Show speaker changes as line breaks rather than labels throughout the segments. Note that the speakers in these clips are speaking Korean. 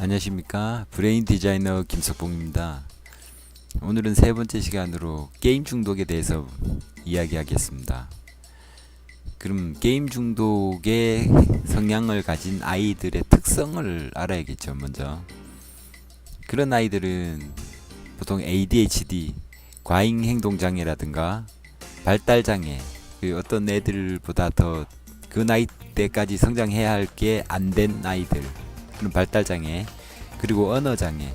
안녕하십니까. 브레인 디자이너 김석봉입니다. 오늘은 세 번째 시간으로 게임 중독에 대해서 이야기하겠습니다. 그럼 게임 중독의 성향을 가진 아이들의 특성을 알아야겠죠. 먼저 그런 아이들은 보통 ADHD, 과잉행동장애라든가 발달장애, 어떤 애들보다 더 그 나이 때까지 성장해야 할 게 안 된 아이들, 그런 발달장애, 그리고 언어장애,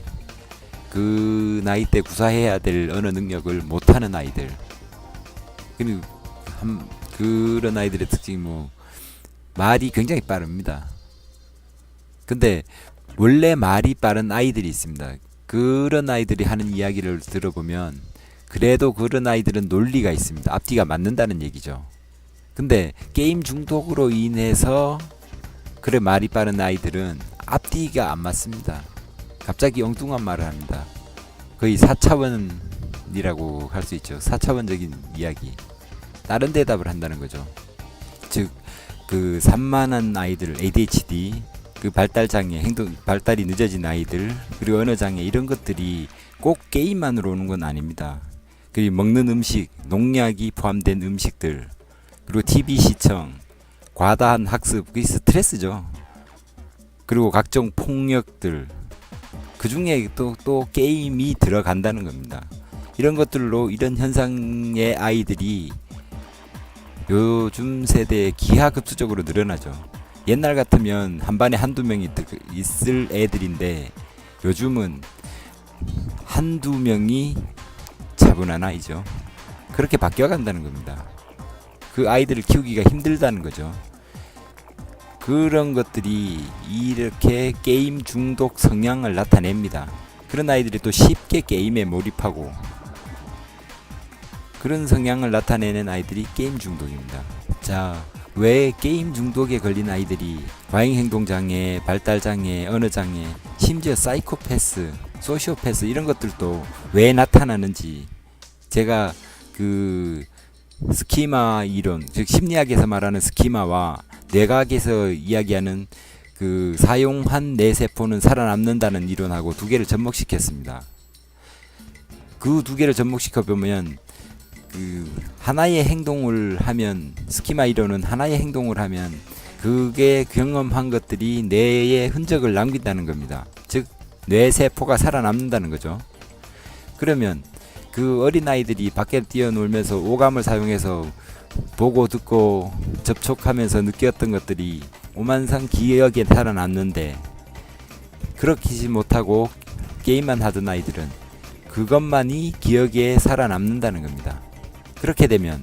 그 나이 때 구사해야 될 언어 능력을 못하는 아이들, 그리고 그런 아이들의 특징이 말이 굉장히 빠릅니다. 근데 원래 말이 빠른 아이들이 있습니다. 그런 아이들이 하는 이야기를 들어보면 그래도 그런 아이들은 논리가 있습니다. 앞뒤가 맞는다는 얘기죠. 근데 게임 중독으로 인해서 그래 말이 빠른 아이들은 앞뒤가 안 맞습니다. 갑자기 엉뚱한 말을 합니다. 거의 4차원이라고 할 수 있죠. 4차원적인 이야기, 다른 대답을 한다는 거죠. 즉 그 산만한 아이들, ADHD, 그 발달장애, 발달이 늦어진 아이들, 그리고 언어장애, 이런 것들이 꼭 게임만으로 오는 건 아닙니다. 그리고 먹는 음식, 농약이 포함된 음식들, 그리고 TV 시청, 과다한 학습, 그게 스트레스죠. 그리고 각종 폭력들, 그 중에 또 게임이 들어간다는 겁니다. 이런 것들로 이런 현상의 아이들이 요즘 세대에 기하급수적으로 늘어나죠. 옛날 같으면 한 반에 한두 명이 있을 애들인데 요즘은 한두 명이 차분한 아이죠. 그렇게 바뀌어간다는 겁니다. 그 아이들을 키우기가 힘들다는 거죠. 그런 것들이 이렇게 게임 중독 성향을 나타냅니다. 그런 아이들이 또 쉽게 게임에 몰입하고, 그런 성향을 나타내는 아이들이 게임 중독입니다. 자, 왜 게임 중독에 걸린 아이들이 과잉행동장애, 발달장애, 언어장애, 심지어 사이코패스, 소시오패스, 이런 것들도 왜 나타나는지, 제가 그 스키마 이론, 즉 심리학에서 말하는 스키마와 뇌과학에서 이야기하는 그 사용한 뇌세포는 살아남는다는 이론하고 두 개를 접목시켰습니다. 그 두 개를 접목시켜 보면 그 하나의 행동을 하면, 스키마 이론은 하나의 행동을 하면 그게 경험한 것들이 뇌에 흔적을 남긴다는 겁니다. 즉 뇌세포가 살아남는다는 거죠. 그러면 그 어린아이들이 밖에 뛰어놀면서 오감을 사용해서 보고 듣고 접촉하면서 느꼈던 것들이 오만상 기억에 살아남는데, 그렇게 못하고 게임만 하던 아이들은 그것만이 기억에 살아남는다는 겁니다. 그렇게 되면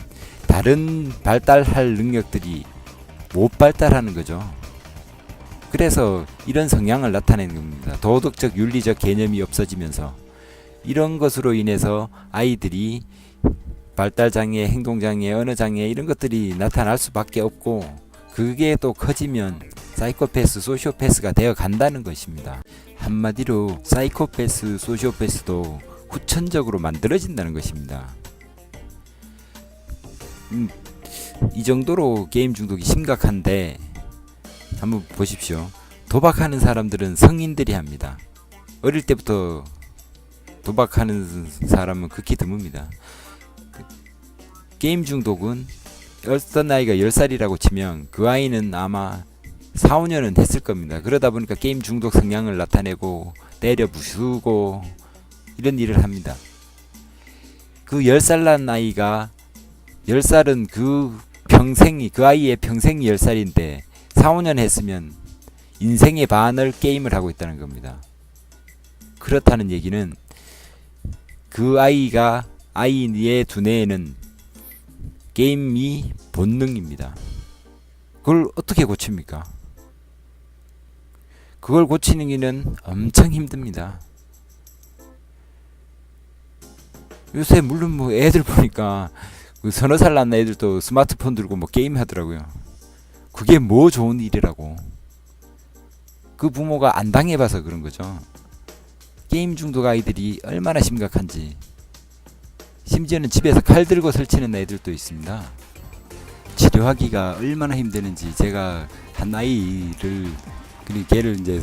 다른 발달할 능력들이 못 발달하는 거죠. 그래서 이런 성향을 나타내는 겁니다. 도덕적 윤리적 개념이 없어지면서 이런 것으로 인해서 아이들이 발달장애, 행동장애, 언어장애, 이런 것들이 나타날 수밖에 없고, 그게 또 커지면 사이코패스, 소시오패스가 되어 간다는 것입니다. 한마디로 사이코패스, 소시오패스도 후천적으로 만들어진다는 것입니다. 이 정도로 게임 중독이 심각한데 한번 보십시오. 도박하는 사람들은 성인들이 합니다. 어릴 때부터 도박하는 사람은 극히 드뭅니다. 게임 중독은 어떤 나이가 10살이라고 치면 그 아이는 아마 4, 5년은 했을 겁니다. 그러다 보니까 게임 중독 성향을 나타내고 때려 부수고 이런 일을 합니다. 그 10살 난 아이가, 10살은 그 평생이, 그 아이의 평생이 10살인데 4, 5년 했으면 인생의 반을 게임을 하고 있다는 겁니다. 그렇다는 얘기는 그 아이의 두뇌에는 게임이 본능입니다. 그걸 어떻게 고칩니까? 그걸 고치는 게는 엄청 힘듭니다. 요새 물론 애들 보니까 그 서너 살 난 애들도 스마트폰 들고 게임 하더라고요. 그게 좋은 일이라고. 그 부모가 안 당해봐서 그런 거죠. 게임 중독 아이들이 얼마나 심각한지. 심지어는 집에서 칼 들고 설치는 애들도 있습니다. 치료하기가 얼마나 힘드는지 제가 한 아이를, 그리고 걔를 이제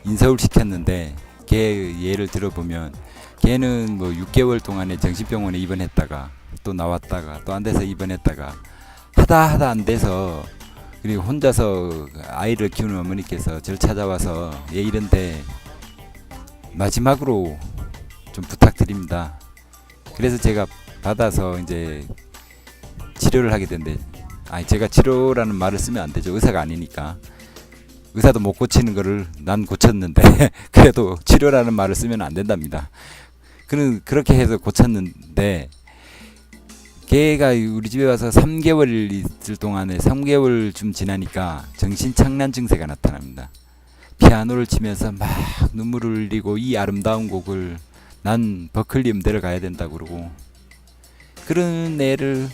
인서울 시켰는데 걔 예를 들어보면 걔는 뭐 6개월 동안에 정신병원에 입원했다가 또 나왔다가 또 안 돼서 입원했다가 하다 안 돼서, 그리고 혼자서 아이를 키우는 어머니께서 저를 찾아와서 얘 이런데 마지막으로 좀 부탁드립니다. 그래서 제가 받아서 이제 치료를 하게 된대. 아니, 제가 치료라는 말을 쓰면 안 되죠. 의사가 아니니까. 의사도 못 고치는 거를 난 고쳤는데 그래도 치료라는 말을 쓰면 안 된답니다. 그렇게 해서 고쳤는데, 걔가 우리 집에 와서 3개월 있을 동안에 3개월쯤 지나니까 정신착란 증세가 나타납니다. 피아노를 치면서 막 눈물을 흘리고 이 아름다운 곡을 난 버클리 음대를 가야 된다고 그러고, 그런 애를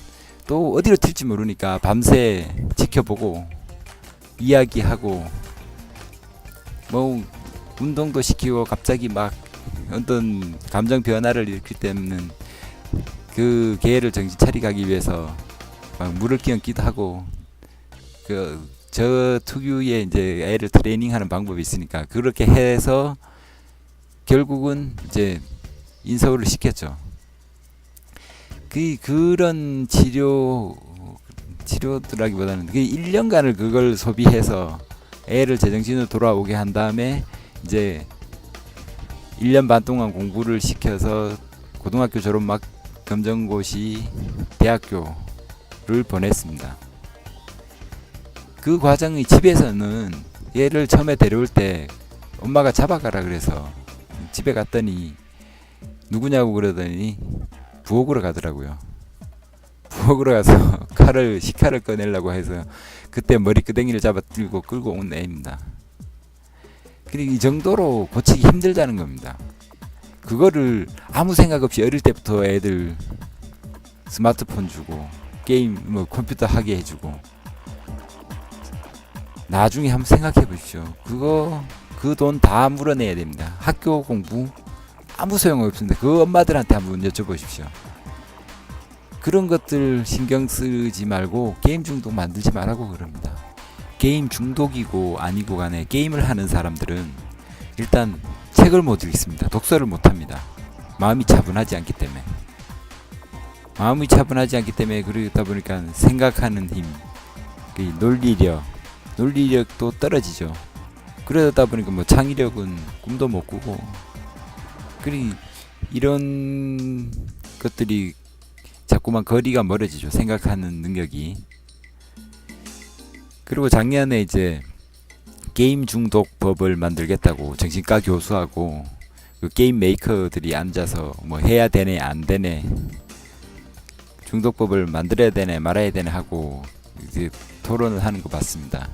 또 어디로 튈지 모르니까 밤새 지켜보고 이야기하고 뭐 운동도 시키고, 갑자기 막 어떤 감정 변화를 일으킬 때는 그 개를 정신 차리게 하기 위해서 막 물을 끼얹기도 하고, 저 특유의 이제 애를 트레이닝하는 방법이 있으니까 그렇게 해서 결국은 이제 인서울을 시켰죠. 그런 치료라기보다는 그 1년간을 그걸 소비해서 애를 제정신으로 돌아오게 한 다음에 이제 1년 반 동안 공부를 시켜서 고등학교 졸업 막 검정고시 대학교를 보냈습니다. 그 과정이 집에서는 얘를 처음에 데려올 때 엄마가 잡아가라 그래서 집에 갔더니 누구냐고 그러더니 부엌으로 가더라고요. 부엌으로 가서 식칼을 꺼내려고 해서 그때 머리끄댕이를 잡아 들고 끌고 온 애입니다. 그리고 이 정도로 고치기 힘들다는 겁니다. 그거를 아무 생각 없이 어릴 때부터 애들 스마트폰 주고 게임 뭐 컴퓨터 하게 해주고, 나중에 한번 생각해 보십시오. 그 돈 다 물어내야 됩니다. 학교 공부 아무 소용 없습니다. 그 엄마들한테 한번 여쭤보십시오. 그런 것들 신경 쓰지 말고 게임 중독 만들지 말라고 그럽니다. 게임 중독이고 아니고 간에 게임을 하는 사람들은 일단 책을 못 읽습니다. 독서를 못 합니다. 마음이 차분하지 않기 때문에. 그러다 보니까 생각하는 힘, 논리력도 떨어지죠. 그러다 보니까 뭐 창의력은 꿈도 못 꾸고, 그리 이런 것들이 자꾸만 거리가 멀어지죠. 생각하는 능력이. 그리고 작년에 이제 게임 중독법을 만들겠다고 정신과 교수하고 그 게임 메이커들이 앉아서 뭐 해야 되네 안 되네, 중독법을 만들어야 되네 말아야 되네 하고 이제 토론을 하는 거 봤습니다.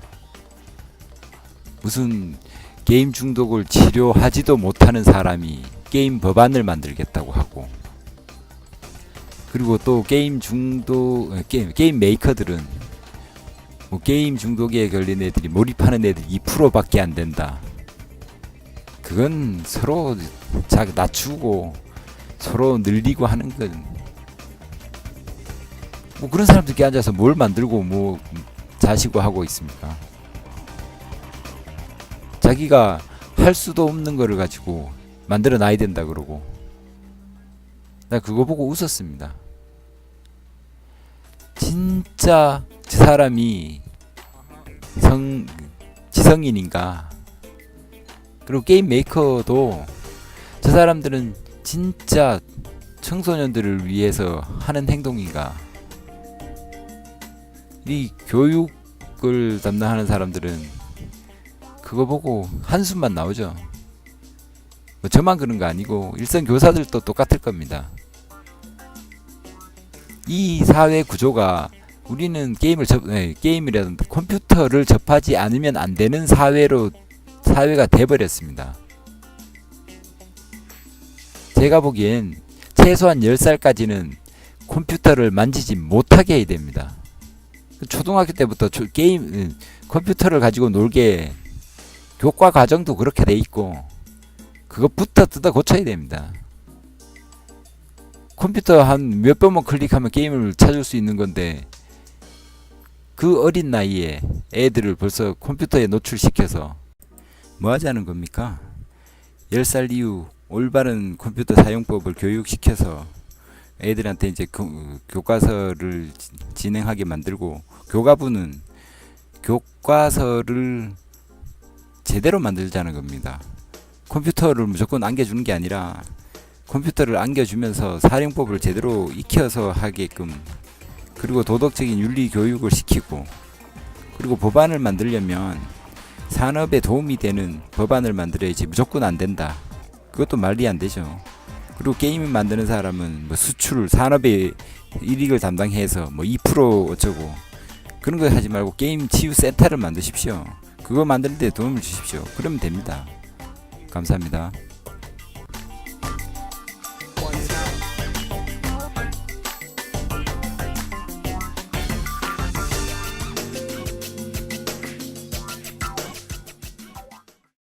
무슨 게임 중독을 치료하지도 못하는 사람이 게임 법안을 만들겠다고 하고, 그리고 또 게임 메이커들은 뭐 게임 중독에 걸린 애들이 몰입하는 애들 2%밖에 안 된다. 그건 서로 낮추고 서로 늘리고 하는 건, 뭐 그런 사람들끼리 앉아서 뭘 만들고 뭐 자시고 하고 있습니까? 자기가 할 수도 없는 거를 가지고 만들어 놔야 된다 그러고, 나 그거 보고 웃었습니다. 진짜 저 사람이 지성인인가? 그리고 게임 메이커도 저 사람들은 진짜 청소년들을 위해서 하는 행동인가? 이 교육을 담당하는 사람들은 그거 보고 한숨만 나오죠. 뭐 저만 그런 거 아니고 일선 교사들도 똑같을 겁니다. 이 사회 구조가, 우리는 게임이라든지 컴퓨터를 접하지 않으면 안 되는 사회가 돼버렸습니다. 제가 보기엔 최소한 10살까지는 컴퓨터를 만지지 못하게 해야 됩니다. 초등학교 때부터 컴퓨터를 가지고 놀게 교과 과정도 그렇게 돼 있고, 그것부터 뜯어 고쳐야 됩니다. 컴퓨터 한 몇 번만 클릭하면 게임을 찾을 수 있는 건데, 그 어린 나이에 애들을 벌써 컴퓨터에 노출시켜서 뭐 하자는 겁니까? 10살 이후 올바른 컴퓨터 사용법을 교육시켜서 애들한테 이제 교과서를 진행하게 만들고, 교과부는 교과서를 제대로 만들자는 겁니다. 컴퓨터를 무조건 안겨주는 게 아니라 컴퓨터를 안겨주면서 사용법을 제대로 익혀서 하게끔, 그리고 도덕적인 윤리 교육을 시키고, 그리고 법안을 만들려면 산업에 도움이 되는 법안을 만들어야지 무조건 안 된다, 그것도 말이 안 되죠. 그리고 게임을 만드는 사람은 뭐 수출, 산업의 이익을 담당해서 뭐 2% 어쩌고 그런 거 하지 말고 게임 치유 센터를 만드십시오. 그거 만드는 데 도움을 주십시오. 그러면 됩니다. 감사합니다.